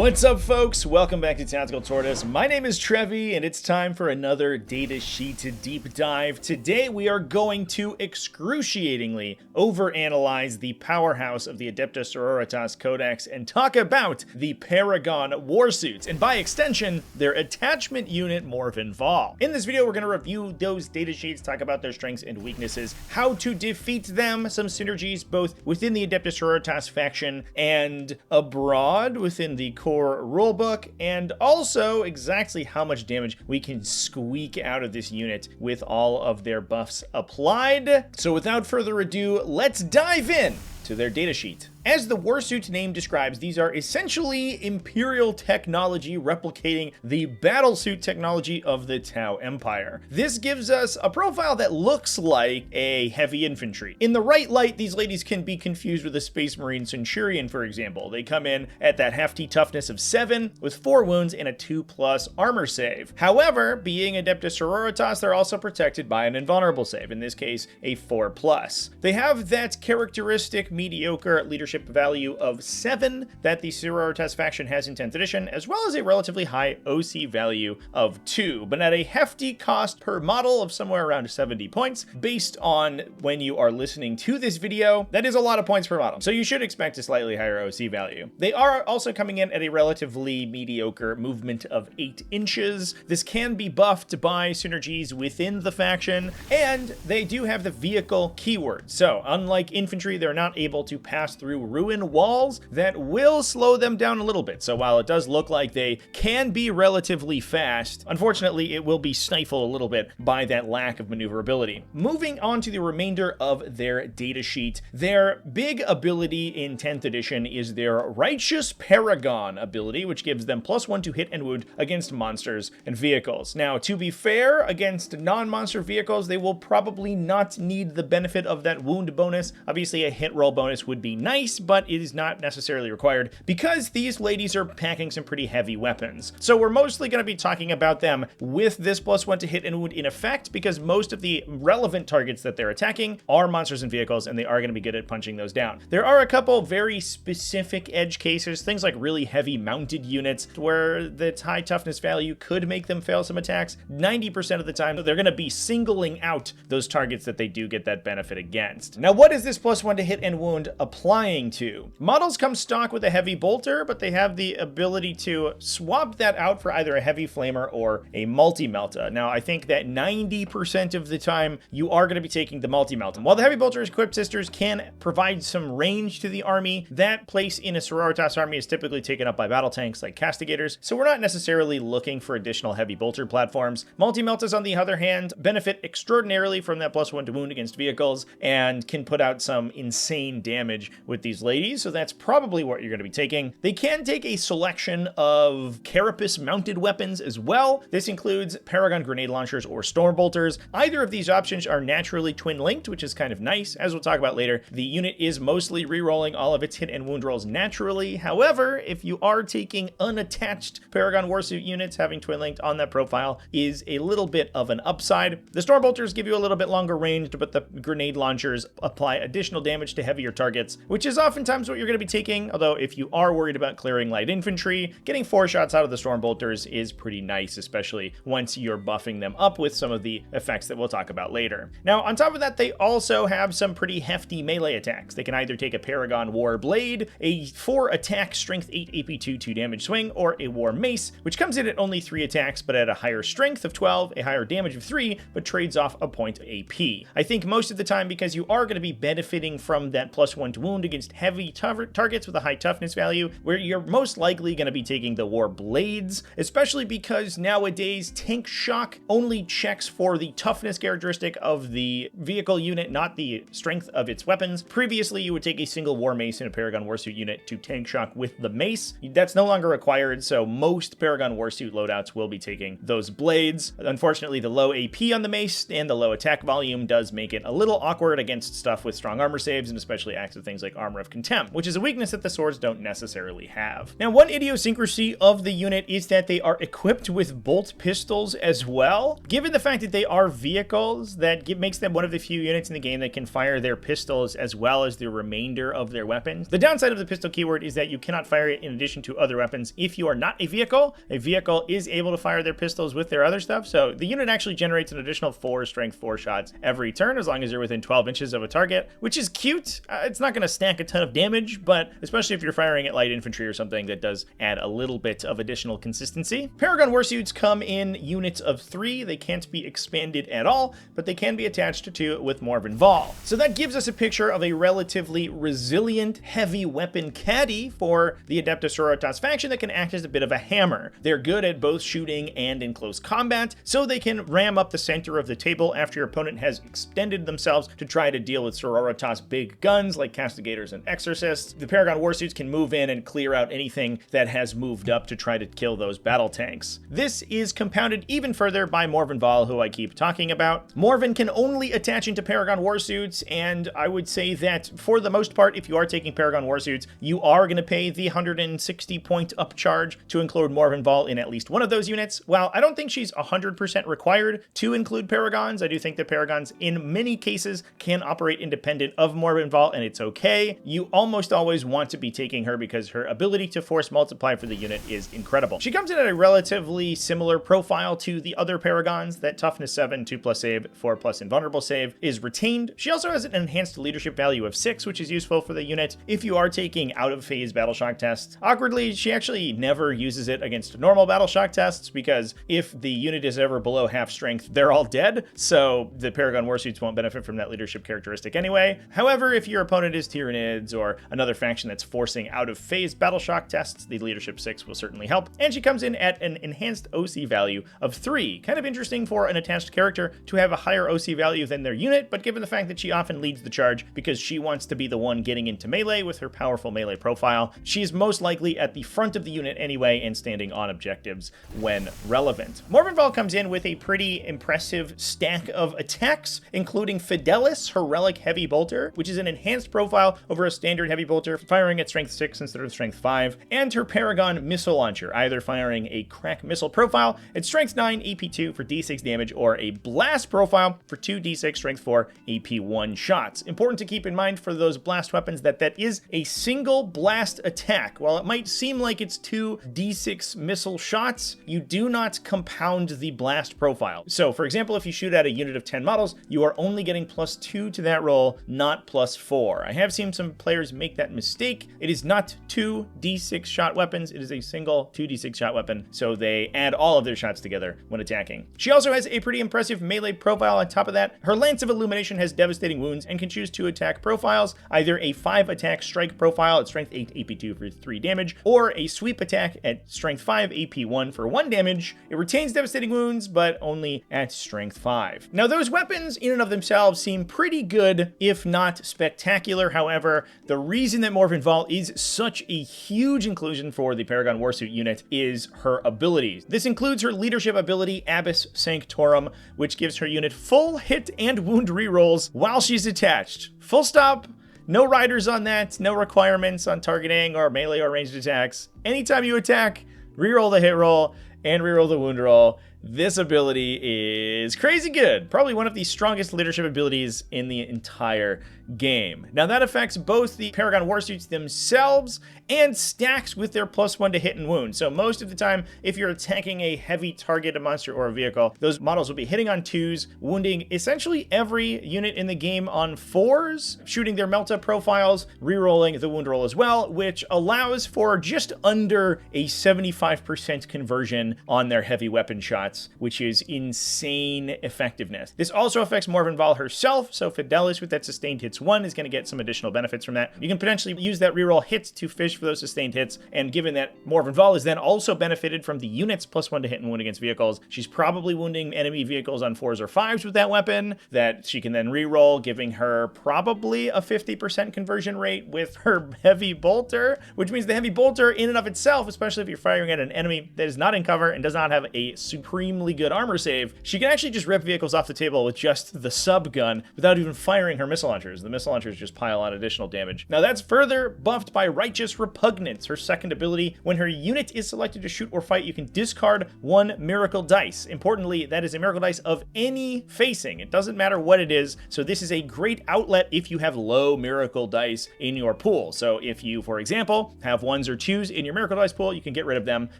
What's up, folks? Welcome back to TacticalTortoise. My name is Trevi, and it's time for another Datasheet deep dive. Today, we are going to excruciatingly overanalyze the powerhouse of the Adeptus Sororitas Codex and talk about the Paragon Warsuits, and by extension, their attachment unit Morvenn Vahl. In this video, we're going to review those datasheets, talk about their strengths and weaknesses, how to defeat them, some synergies both within the Adeptus Sororitas faction and abroad within the core rulebook, and also exactly how much damage we can squeak out of this unit with all of their buffs applied. So without further ado, let's dive in to their datasheet. As the Warsuit name describes, these are essentially Imperial technology replicating the battlesuit technology of the Tau Empire. This gives us a profile that looks like a heavy infantry. In the right light, these ladies can be confused with a Space Marine Centurion, for example. They come in at that hefty toughness of 7 with 4 wounds and a 2+ armor save. However, being Adeptus Sororitas, they're also protected by an invulnerable save, in this case, a 4+. They have that characteristic mediocre leadership value of 7 that the Sororitas faction has in 10th edition, as well as a relatively high OC value of 2, but at a hefty cost per model of somewhere around 70 points. Based on when you are listening to this video, that is a lot of points per model, so you should expect a slightly higher OC value. They are also coming in at a relatively mediocre movement of 8 inches. This can be buffed by synergies within the faction, and they do have the vehicle keyword. So unlike infantry, they're not able to pass through ruin walls. That will slow them down a little bit. So while it does look like they can be relatively fast, unfortunately it will be stifled a little bit by that lack of maneuverability. Moving on to the remainder of their datasheet, their big ability in 10th edition is their Righteous Paragon ability, which gives them +1 to hit and wound against monsters and vehicles. Now, to be fair, against non-monster vehicles, they will probably not need the benefit of that wound bonus. Obviously, a hit roll bonus would be nice, but it is not necessarily required because these ladies are packing some pretty heavy weapons. So we're mostly going to be talking about them with this +1 to hit and wound in effect, because most of the relevant targets that they're attacking are monsters and vehicles, and they are going to be good at punching those down. There are a couple very specific edge cases, things like really heavy mounted units where the high toughness value could make them fail some attacks. 90% of the time, they're going to be singling out those targets that they do get that benefit against. Now, what is this +1 to hit and wound applying to? Models come stock with a heavy bolter, but they have the ability to swap that out for either a heavy flamer or a multi-melta. Now, I think that 90% of the time you are going to be taking the multi-melta. While the heavy bolter's equipped sisters can provide some range to the army, that place in a Sororitas army is typically taken up by battle tanks like castigators, so we're not necessarily looking for additional heavy bolter platforms. Multi-meltas, on the other hand, benefit extraordinarily from that +1 to wound against vehicles and can put out some insane damage with these ladies, so that's probably what you're going to be taking. They can take a selection of carapace mounted weapons as well. This includes Paragon grenade launchers or storm bolters. Either of these options are naturally twin linked, which is kind of nice. As we'll talk about later, the unit is mostly re-rolling all of its hit and wound rolls naturally. However, if you are taking unattached Paragon Warsuit units, having twin linked on that profile is a little bit of an upside. The storm bolters give you a little bit longer range, but the grenade launchers apply additional damage to heavier targets, which is oftentimes what you're going to be taking. Although if you are worried about clearing light infantry, getting 4 shots out of the storm bolters is pretty nice, especially once you're buffing them up with some of the effects that we'll talk about later. Now, on top of that, they also have some pretty hefty melee attacks. They can either take a Paragon War Blade, a 4 attack strength 8 AP2 2 damage swing, or a War Mace, which comes in at only 3 attacks but at a higher strength of 12, a higher damage of 3, but trades off a point AP. I think most of the time, because you are going to be benefiting from that +1 to wound against heavy targets with a high toughness value, where you're most likely going to be taking the War Blades, especially because nowadays Tank Shock only checks for the toughness characteristic of the vehicle unit, not the strength of its weapons. Previously, you would take a single War Mace in a Paragon Warsuit unit to Tank Shock with the Mace. That's no longer required, so most Paragon Warsuit loadouts will be taking those blades. Unfortunately, the low AP on the Mace and the low attack volume does make it a little awkward against stuff with strong armor saves, and especially especially acts of things like Armor of Contempt, which is a weakness that the swords don't necessarily have. Now, one idiosyncrasy of the unit is that they are equipped with bolt pistols as well. Given the fact that they are vehicles, that makes them one of the few units in the game that can fire their pistols as well as the remainder of their weapons. The downside of the pistol keyword is that you cannot fire it in addition to other weapons if you are not a vehicle. A vehicle is able to fire their pistols with their other stuff, so the unit actually generates an additional 4 strength 4 shots every turn as long as you're within 12 inches of a target, which is cute. It's not going to stack a ton of damage, but especially if you're firing at light infantry or something, that does add a little bit of additional consistency. Paragon Warsuits come in units of 3. They can't be expanded at all, but they can be attached to with Morvenn Vahl. So that gives us a picture of a relatively resilient heavy weapon caddy for the Adeptus Sororitas faction that can act as a bit of a hammer. They're good at both shooting and in close combat, so they can ram up the center of the table after your opponent has extended themselves to try to deal with Sororitas big guns like Castigators and Exorcists. The Paragon Warsuits can move in and clear out anything that has moved up to try to kill those battle tanks. This is compounded even further by Morvenn Vahl, who I keep talking about. Morvenn can only attach into Paragon Warsuits, and I would say that for the most part, if you are taking Paragon Warsuits, you are going to pay the 160 point upcharge to include Morvenn Vahl in at least one of those units. While I don't think she's 100% required to include Paragons, I do think that Paragons in many cases can operate independent of Morvenn Vahl, and it's okay. You almost always want to be taking her because her ability to force multiply for the unit is incredible. She comes in at a relatively similar profile to the other Paragons. That toughness 7, 2+ save, 4+ invulnerable save is retained. She also has an enhanced leadership value of 6, which is useful for the unit if you are taking out of phase battle shock tests. Awkwardly, she actually never uses it against normal battle shock tests because if the unit is ever below half strength, they're all dead, so the Paragon Warsuits won't benefit from that leadership characteristic anyway. However, if your opponent is Tyranids or another faction that's forcing out of phase battle shock tests, the leadership 6 will certainly help. And she comes in at an enhanced OC value of 3. Kind of interesting for an attached character to have a higher OC value than their unit, but given the fact that she often leads the charge because she wants to be the one getting into melee with her powerful melee profile, she's most likely at the front of the unit anyway and standing on objectives when relevant. Morvenn Vahl comes in with a pretty impressive stack of attacks, including Fidelis, her relic heavy bolter, which is an enhanced profile over a standard heavy bolter, firing at strength 6 instead of strength 5, and her Paragon missile launcher, either firing a crack missile profile at strength 9 AP2 for D6 damage or a blast profile for 2d6 strength 4 AP1 shots. Important to keep in mind for those blast weapons that is a single blast attack. While it might seem like it's 2d6 missile shots, you do not compound the blast profile. So for example, if you shoot at a unit of 10 models, you are only getting +2 to that roll, not +4. I have seen some players make that mistake. It is not 2d6 shot weapons, it is a single 2d6 shot weapon, so they add all of their shots together when attacking. She also has a pretty impressive melee profile on top of that. Her Lance of Illumination has devastating wounds and can choose 2 attack profiles, either a 5 attack strike profile at strength 8 AP2 for 3 damage, or a sweep attack at strength 5 AP1 for 1 damage. It retains devastating wounds, but only at strength 5. Now those weapons in and of themselves seem pretty good, if not spectacular. However, the reason that Morvenn Vahl is such a huge inclusion for the Paragon Warsuit unit is her abilities. This includes her leadership ability, Abyss Sanctorum, which gives her unit full hit and wound rerolls while she's attached. Full stop. No riders on that, no requirements on targeting or melee or ranged attacks. Anytime you attack, reroll the hit roll and reroll the wound roll. This ability is crazy good. Probably one of the strongest leadership abilities in the entire game. Now that affects both the Paragon Warsuits themselves and stacks with their +1 to hit and wound. So most of the time, if you're attacking a heavy target, a monster, or a vehicle, those models will be hitting on 2s, wounding essentially every unit in the game on 4s, shooting their melt-up profiles, re-rolling the wound roll as well, which allows for just under a 75% conversion on their heavy weapon shots, which is insane effectiveness. This also affects Morvenn Vahl herself, so Fidelis with that sustained hits 1 is going to get some additional benefits from that. You can potentially use that reroll hits to fish for those sustained hits, and given that Morvenn Vahl is then also benefited from the unit's +1 to hit and wound against vehicles, she's probably wounding enemy vehicles on 4s or 5s with that weapon that she can then reroll, giving her probably a 50% conversion rate with her heavy bolter, which means the heavy bolter in and of itself, especially if you're firing at an enemy that is not in cover and does not have a supreme supremely good armor save, she can actually just rip vehicles off the table with just the sub gun without even firing her missile launchers. The missile launchers just pile on additional damage. Now that's further buffed by Righteous Repugnance, her second ability. When her unit is selected to shoot or fight, you can discard 1 miracle dice. Importantly, that is a miracle dice of any facing. It doesn't matter what it is, so this is a great outlet if you have low miracle dice in your pool. So if you, for example, have 1s or 2s in your miracle dice pool, you can get rid of them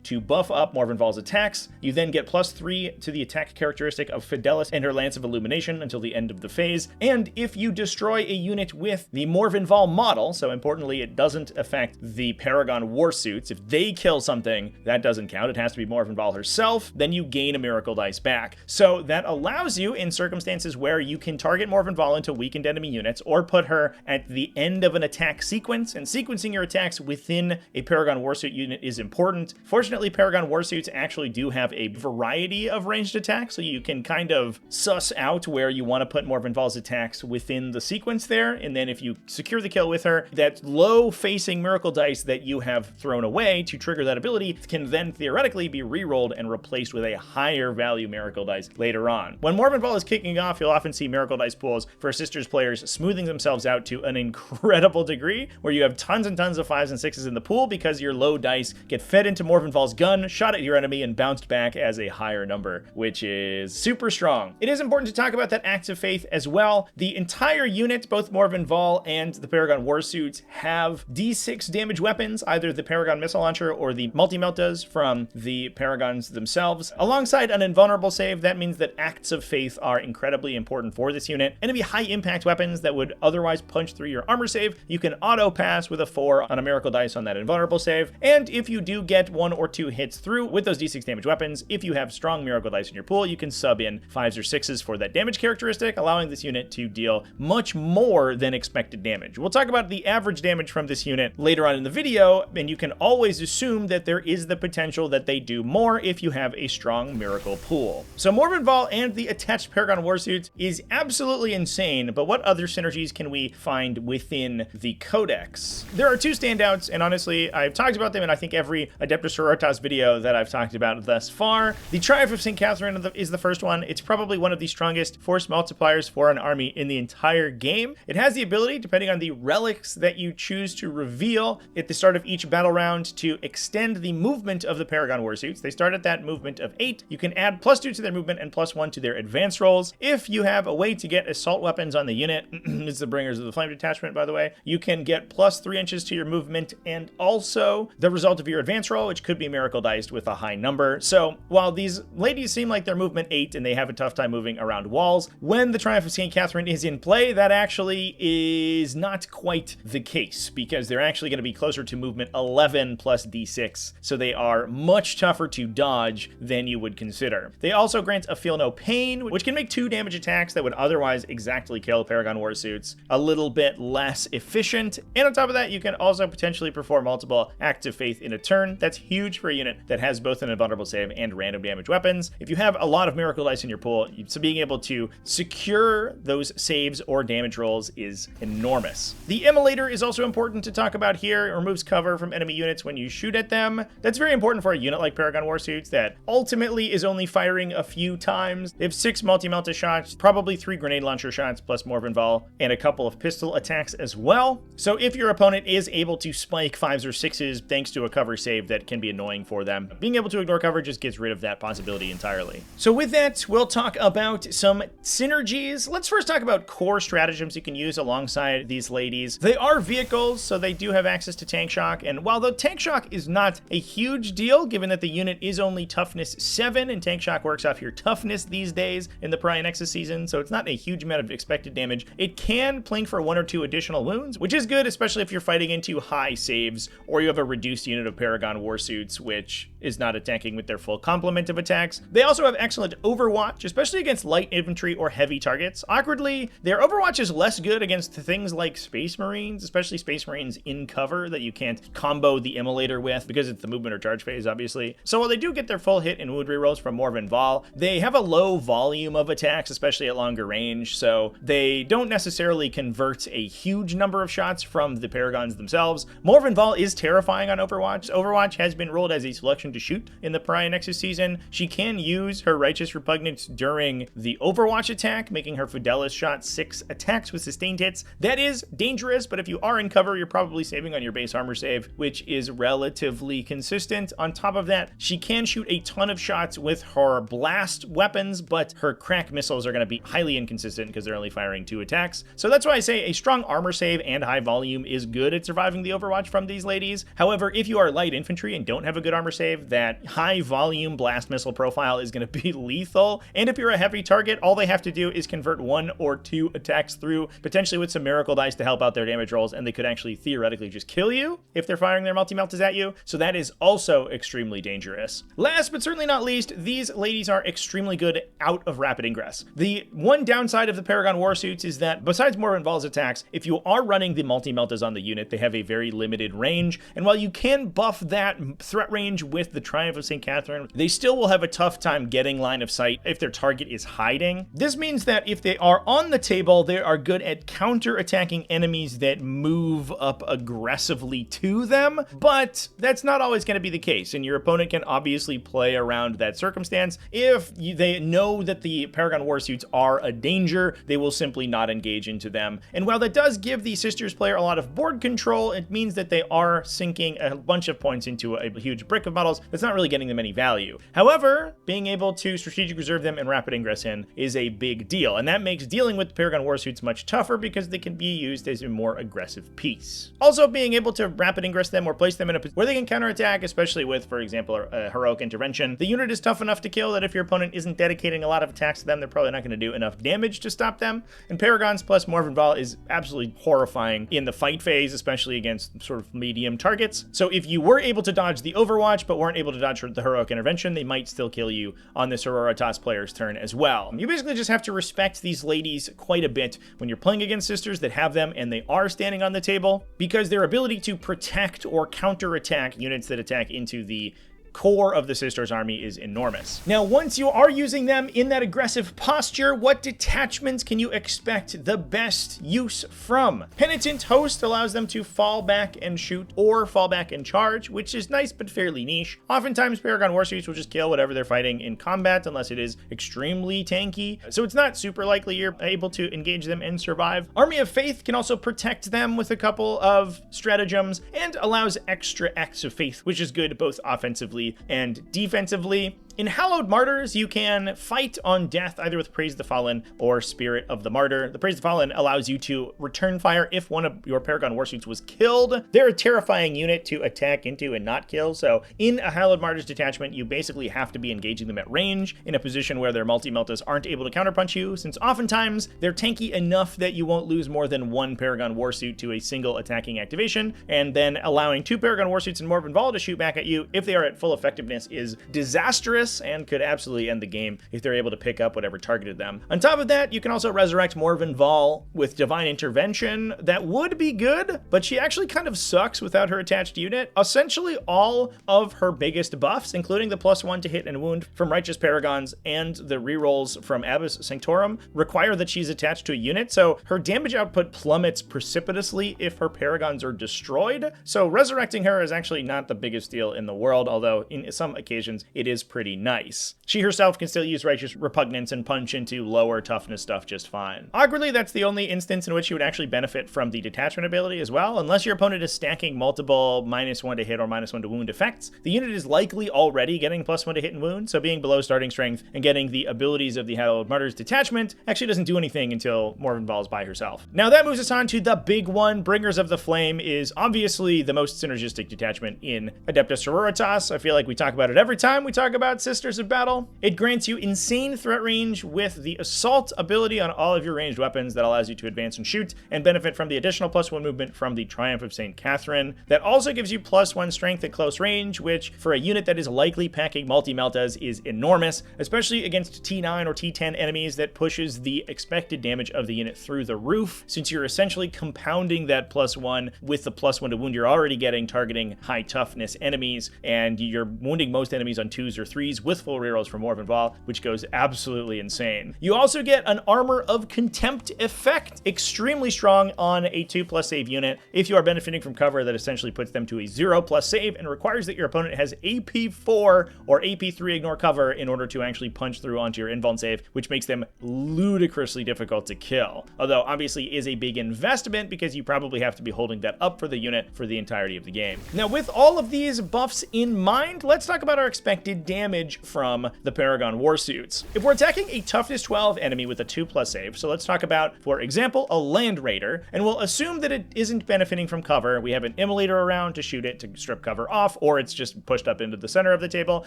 to buff up Morvenn Vahl's attacks. You then get +3 to the attack characteristic of Fidelis and her Lance of Illumination until the end of the phase. And if you destroy a unit with the Morvenn Vahl model, so importantly, it doesn't affect the Paragon Warsuits. If they kill something, that doesn't count. It has to be Morvenn Vahl herself. Then you gain a miracle dice back. So that allows you, in circumstances where you can target Morvenn Vahl into weakened enemy units or put her at the end of an attack sequence, and sequencing your attacks within a Paragon Warsuit unit is important. Fortunately, Paragon Warsuits actually do have a variety of ranged attacks, so you can kind of suss out where you want to put Morvenn Vahl's attacks within the sequence there, and then if you secure the kill with her, that low-facing miracle dice that you have thrown away to trigger that ability can then theoretically be re-rolled and replaced with a higher value miracle dice later on. When Morvenn Vahl is kicking off, you'll often see miracle dice pools for Sisters players smoothing themselves out to an incredible degree, where you have tons and tons of 5s and 6s in the pool because your low dice get fed into Morvenn Vahl's gun, shot at your enemy, and bounced back as a higher number, which is super strong. It is important to talk about that Acts of Faith as well. The entire unit, both Morvenn Vahl and the Paragon Warsuits, have D6 damage weapons, either the Paragon missile launcher or the multi-meltas from the Paragons themselves. Alongside an invulnerable save, that means that Acts of Faith are incredibly important for this unit. Enemy high impact weapons that would otherwise punch through your armor save, you can auto pass with a 4 on a miracle dice on that invulnerable save. And if you do get 1 or 2 hits through with those D6 damage weapons, if you have strong miracle dice in your pool, you can sub in 5s or 6s for that damage characteristic, allowing this unit to deal much more than expected damage. We'll talk about the average damage from this unit later on in the video, and you can always assume that there is the potential that they do more if you have a strong miracle pool. So Morvenn Vahl and the attached Paragon Warsuits is absolutely insane, but what other synergies can we find within the Codex? There are 2 standouts, and honestly, I've talked about them in I think every Adeptus Sororitas video that I've talked about thus far. The Triumph of St. Catherine is the first one. It's probably one of the strongest force multipliers for an army in the entire game. It has the ability, depending on the relics that you choose to reveal at the start of each battle round, to extend the movement of the Paragon Warsuits. They start at that movement of 8. You can add +2 to their movement and +1 to their advance rolls. If you have a way to get assault weapons on the unit, it's the Bringers of the Flame Detachment, by the way, you can get +3 inches to your movement and also the result of your advance roll, which could be miracle diced with a high number. So while these ladies seem like they're movement 8 and they have a tough time moving around walls, when the Triumph of St. Catherine is in play, that actually is not quite the case, because they're actually going to be closer to movement 11 plus D6, so they are much tougher to dodge than you would consider. They also grant a Feel No Pain, which can make 2 damage attacks that would otherwise exactly kill Paragon Warsuits a little bit less efficient, and on top of that, you can also potentially perform multiple Acts of Faith in a turn. That's huge for a unit that has both an invulnerable save and random damage weapons. If you have a lot of miracle dice in your pool, so being able to secure those saves or damage rolls is enormous. The Immolator is also important to talk about here. It removes cover from enemy units when you shoot at them. That's very important for a unit like Paragon Warsuits that ultimately is only firing a few times. They have 6 multi-melta shots, probably 3 grenade launcher shots plus Morvenn Vahl, and a couple of pistol attacks as well. So if your opponent is able to spike 5s or 6s thanks to a cover save, that can be annoying for them. Being able to ignore cover just gets rid of that possibility entirely. So with that, we'll talk about some synergies. Let's first talk about core stratagems you can use alongside these ladies. They are vehicles, so they do have access to tank shock, and while the tank shock is not a huge deal, given that the unit is only toughness 7, and tank shock works off your toughness these days in the Pariah Nexus season, so it's not a huge amount of expected damage. It can plink for 1 or 2 additional wounds, which is good, especially if you're fighting into high saves, or you have a reduced unit of Paragon Warsuits, which is not attacking with their full complement of attacks. They also have excellent Overwatch, especially against light infantry or heavy targets. Awkwardly, their Overwatch is less good against things like Space Marines, especially Space Marines in cover that you can't combo the Immolator with because it's the movement or charge phase, obviously. So while they do get their full hit and wound rerolls from Morvenn Vahl, they have a low volume of attacks, especially at longer range, so they don't necessarily convert a huge number of shots from the Paragons themselves. Morvenn Vahl is terrifying on Overwatch. Overwatch has been rolled as a selection to shoot in the Pariah Nexus season. She can use her Righteous Repugnance during the Overwatch attack, making her Fidelis shot 6 attacks with sustained hits. That is dangerous, but if you are in cover, you're probably saving on your base armor save, which is relatively consistent. On top of that, she can shoot a ton of shots with her blast weapons, but her crack missiles are going to be highly inconsistent because they're only firing 2 attacks. So that's why I say a strong armor save and high volume is good at surviving the Overwatch from these ladies. However, if you are light infantry and don't have a good armor save, that high volume blast missile profile is going to be lethal. And if you're a heavy target, all they have to do is convert 1 or 2 attacks through, potentially with some miracle dice to help out their damage rolls, and they could actually theoretically just kill you if they're firing their multi-meltas at you. So that is also extremely dangerous. Last but certainly not least, these ladies are extremely good out of rapid ingress. The one downside of the Paragon Warsuits is that besides Morvenn Vahl's attacks, if you are running the multi-meltas on the unit, they have a very limited range. And while you can buff that threat range with the Triumph of St. Catherine, they still will have a tough time getting line of sight if their target is hiding. This means that if they are on the table, they are good at counter-attacking enemies that move up aggressively to them, but that's not always going to be the case, and your opponent can obviously play around that circumstance. If they know that the Paragon Warsuits are a danger, they will simply not engage into them. And while that does give the Sisters player a lot of board control, it means that they are sinking a bunch of points into a huge brick of models that's not really getting them any value. However, being able to strategic reserve them and rapid ingress in is a big deal, and that makes dealing with Paragon Warsuits much tougher because they can be used as a more aggressive piece. Also, being able to rapid ingress them or place them in a position where they can counterattack, especially with, for example, a heroic intervention. The unit is tough enough to kill that if your opponent isn't dedicating a lot of attacks to them, they're probably not going to do enough damage to stop them. And Paragons plus Morvenn Vahl is absolutely horrifying in the fight phase, especially against sort of medium targets. So if you were able to dodge the Overwatch but weren't able to dodge the heroic intervention, they might still kill you on the Sororitas player's turn as well. You basically just have to respect these ladies quite a bit when you're playing against Sisters that have them and they are standing on the table, because their ability to protect or counterattack units that attack into the core of the Sisters army is enormous. Now, once you are using them in that aggressive posture, what detachments can you expect the best use from? Penitent Host allows them to fall back and shoot or fall back and charge, which is nice but fairly niche. Oftentimes, Paragon Warsuits will just kill whatever they're fighting in combat unless it is extremely tanky, so it's not super likely you're able to engage them and survive. Army of Faith can also protect them with a couple of stratagems and allows extra acts of faith, which is good both offensively and defensively. In Hallowed Martyrs, you can fight on death either with Praise the Fallen or Spirit of the Martyr. The Praise the Fallen allows you to return fire if one of your Paragon Warsuits was killed. They're a terrifying unit to attack into and not kill, so in a Hallowed Martyrs detachment, you basically have to be engaging them at range in a position where their multi-meltas aren't able to counterpunch you, since oftentimes they're tanky enough that you won't lose more than 1 Paragon Warsuit to a single attacking activation, and then allowing 2 Paragon Warsuits and Morvenn Vahl to shoot back at you if they are at full effectiveness is disastrous and could absolutely end the game if they're able to pick up whatever targeted them. On top of that, you can also resurrect Morvenn Vahl with Divine Intervention. That would be good, but she actually kind of sucks without her attached unit. Essentially all of her biggest buffs, including the +1 to hit and wound from Righteous Paragons and the rerolls from Abbess Sanctorum, require that she's attached to a unit, so her damage output plummets precipitously if her Paragons are destroyed. So resurrecting her is actually not the biggest deal in the world, although in some occasions it is pretty nice. She herself can still use Righteous Repugnance and punch into lower toughness stuff just fine. Awkwardly, that's the only instance in which you would actually benefit from the detachment ability as well. Unless your opponent is stacking multiple -1 to hit or -1 to wound effects, the unit is likely already getting +1 to hit and wound, so being below starting strength and getting the abilities of the Hallowed Martyrs detachment actually doesn't do anything until Morvenn Vahl is by herself. Now that moves us on to the big one. Bringers of the Flame is obviously the most synergistic detachment in Adeptus Sororitas. I feel like we talk about it every time we talk about Sisters of Battle. It grants you insane threat range with the Assault ability on all of your ranged weapons that allows you to advance and shoot, and benefit from the additional +1 movement from the Triumph of St. Catherine. That also gives you +1 strength at close range, which for a unit that is likely packing multi-meltas is enormous, especially against T9 or T10 enemies that pushes the expected damage of the unit through the roof, since you're essentially compounding that +1 with the +1 to wound you're already getting, targeting high toughness enemies, and you're wounding most enemies on 2s or 3s 3s with full rerolls from Morvenn Vahl, which goes absolutely insane. You also get an Armor of Contempt effect, extremely strong on a 2+ save unit. If you are benefiting from cover, that essentially puts them to a 0+ save and requires that your opponent has AP 4 or AP 3 ignore cover in order to actually punch through onto your invuln save, which makes them ludicrously difficult to kill. Although obviously is a big investment because you probably have to be holding that up for the unit for the entirety of the game. Now, with all of these buffs in mind, let's talk about our expected damage from the Paragon Warsuits. If we're attacking a toughness 12 enemy with a 2+ save, so let's talk about, for example, a Land Raider, and we'll assume that it isn't benefiting from cover. We have an Immolator around to shoot it to strip cover off, or it's just pushed up into the center of the table,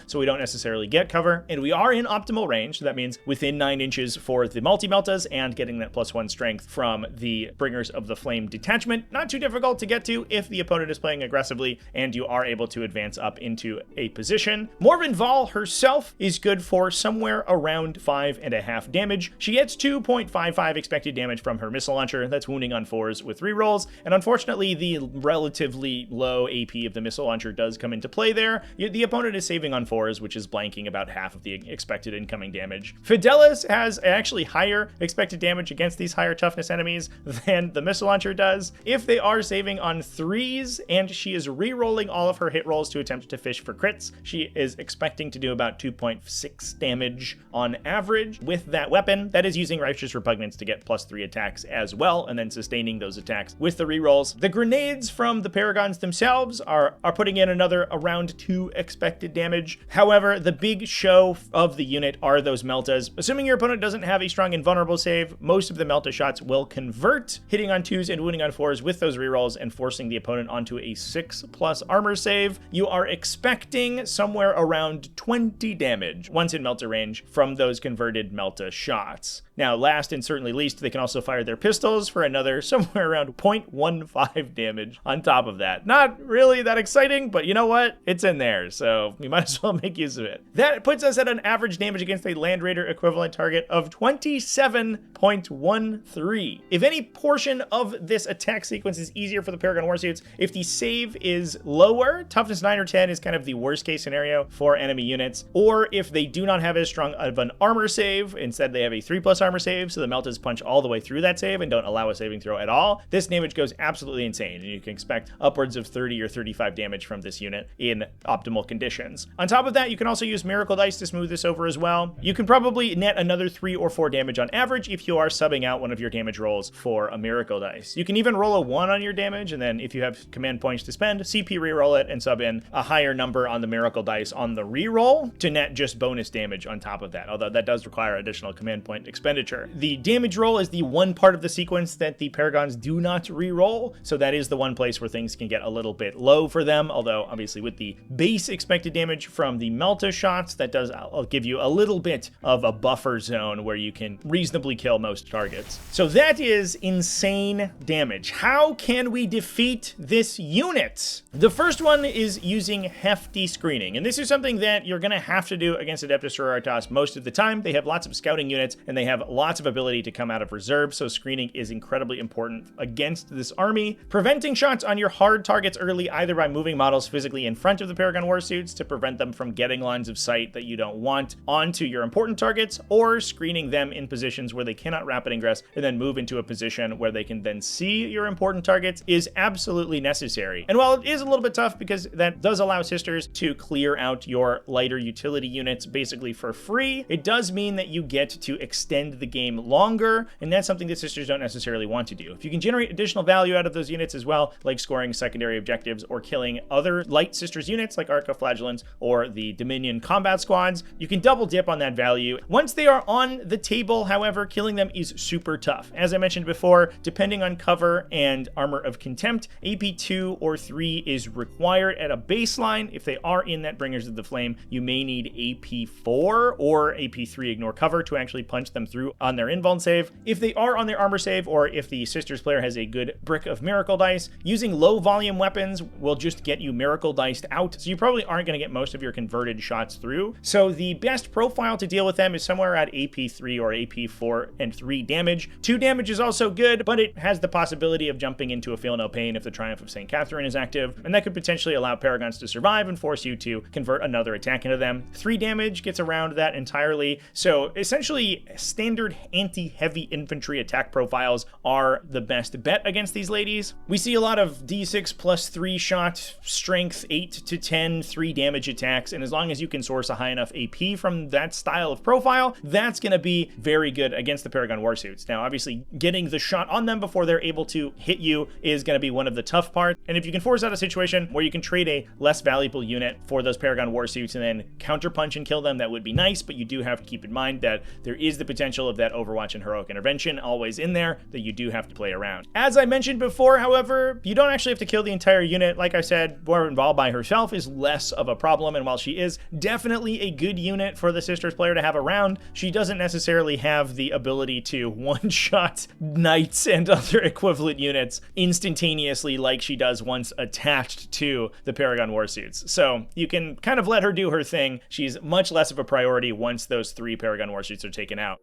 so we don't necessarily get cover. And we are in optimal range, so that means within 9 inches for the multi-meltas and getting that +1 strength from the Bringers of the Flame detachment. Not too difficult to get to if the opponent is playing aggressively and you are able to advance up into a position. Morvenn Vahl herself is good for somewhere around 5.5 damage. She gets 2.55 expected damage from her missile launcher. That's wounding on 4s with rerolls, and unfortunately the relatively low AP of the missile launcher does come into play there. The opponent is saving on 4s, which is blanking about half of the expected incoming damage. Fidelis has actually higher expected damage against these higher toughness enemies than the missile launcher does. If they are saving on 3s and she is re-rolling all of her hit rolls to attempt to fish for crits, she is expecting to do about 2.6 damage on average with that weapon. That is using Righteous Repugnance to get +3 attacks as well, and then sustaining those attacks with the rerolls. The grenades from the Paragons themselves are putting in another around 2 expected damage. However, the big show of the unit are those meltas. Assuming your opponent doesn't have a strong invulnerable save, most of the melta shots will convert, hitting on 2s and wounding on 4s with those rerolls and forcing the opponent onto a 6+ armor save. You are expecting somewhere around 20 damage once in melta range from those converted melta shots. Now, last and certainly least, they can also fire their pistols for another somewhere around 0.15 damage on top of that. Not really that exciting, but you know what? It's in there, so we might as well make use of it. That puts us at an average damage against a Land Raider equivalent target of 27.13. If any portion of this attack sequence is easier for the Paragon Warsuits, if the save is lower, toughness 9 or 10 is kind of the worst case scenario for enemy units, or if they do not have as strong of an armor save, instead they have a 3+ armor save, so the meltas punch all the way through that save and don't allow a saving throw at all, this damage goes absolutely insane, and you can expect upwards of 30 or 35 damage from this unit in optimal conditions. On top of that, you can also use Miracle Dice to smooth this over as well. You can probably net another 3 or 4 damage on average if you are subbing out one of your damage rolls for a Miracle Dice. You can even roll a 1 on your damage, and then if you have command points to spend, CP reroll it and sub in a higher number on the Miracle Dice on the reroll to net just bonus damage on top of that, although that does require additional command point expenditure. The damage roll is the one part of the sequence that the Paragons do not re-roll, so that is the one place where things can get a little bit low for them, although obviously with the base expected damage from the melta shots, that does give you a little bit of a buffer zone where you can reasonably kill most targets. So that is insane damage. How can we defeat this unit? The first one is using hefty screening, and this is something that you're going to have to do against Adeptus Sororitas most of the time. They have lots of scouting units, and they have lots of ability to come out of reserve, so screening is incredibly important against this army. Preventing shots on your hard targets early, either by moving models physically in front of the Paragon Warsuits to prevent them from getting lines of sight that you don't want onto your important targets, or screening them in positions where they cannot rapid ingress and then move into a position where they can then see your important targets, is absolutely necessary. And while it is a little bit tough because that does allow sisters to clear out your lighter utility units basically for free, it does mean that you get to extend the game longer, and that's something that sisters don't necessarily want to do. If you can generate additional value out of those units as well, like scoring secondary objectives or killing other light sisters units like Arcoflagellants or the Dominion combat squads, you can double dip on that value. Once they are on the table, however, killing them is super tough. As I mentioned before, depending on cover and Armor of Contempt, AP 2 or 3 is required at a baseline. If they are in that Bringers of the Flame, you may need AP 4 or AP 3 ignore cover to actually punch them through through on their invuln save. If they are on their armor save, or if the Sisters player has a good brick of miracle dice, using low volume weapons will just get you miracle diced out, so you probably aren't going to get most of your converted shots through. So the best profile to deal with them is somewhere at AP 3 or AP 4 and 3 damage. 2 damage is also good, but it has the possibility of jumping into a Feel No Pain if the Triumph of St. Catherine is active, and that could potentially allow Paragons to survive and force you to convert another attack into them. 3 damage gets around that entirely, so essentially standard anti-heavy infantry attack profiles are the best bet against these ladies. We see a lot of D6 plus 3 shot, strength 8 to 10, 3 damage attacks, and as long as you can source a high enough AP from that style of profile, that's going to be very good against the Paragon Warsuits. Now, obviously, getting the shot on them before they're able to hit you is going to be one of the tough parts, and if you can force out a situation where you can trade a less valuable unit for those Paragon Warsuits and then counterpunch and kill them, that would be nice, but you do have to keep in mind that there is the potential of that Overwatch and Heroic Intervention always in there that you do have to play around. As I mentioned before, however, you don't actually have to kill the entire unit. Like I said, Morvenn Vahl by herself is less of a problem, and while she is definitely a good unit for the Sisters player to have around, she doesn't necessarily have the ability to one-shot knights and other equivalent units instantaneously like she does once attached to the Paragon Warsuits. So you can kind of let her do her thing. She's much less of a priority once those 3 Paragon Warsuits are taken out.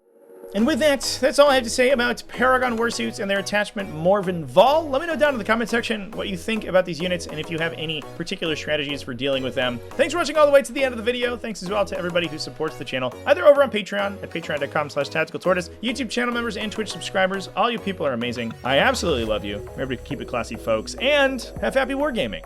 And with that, that's all I have to say about Paragon Warsuits and their attachment Morvenn Vahl. Let me know down in the comment section what you think about these units and if you have any particular strategies for dealing with them. Thanks for watching all the way to the end of the video. Thanks as well to everybody who supports the channel, either over on Patreon at patreon.com/TacticalTortoise, YouTube channel members and Twitch subscribers. All you people are amazing. I absolutely love you. Remember to keep it classy, folks, and have happy wargaming.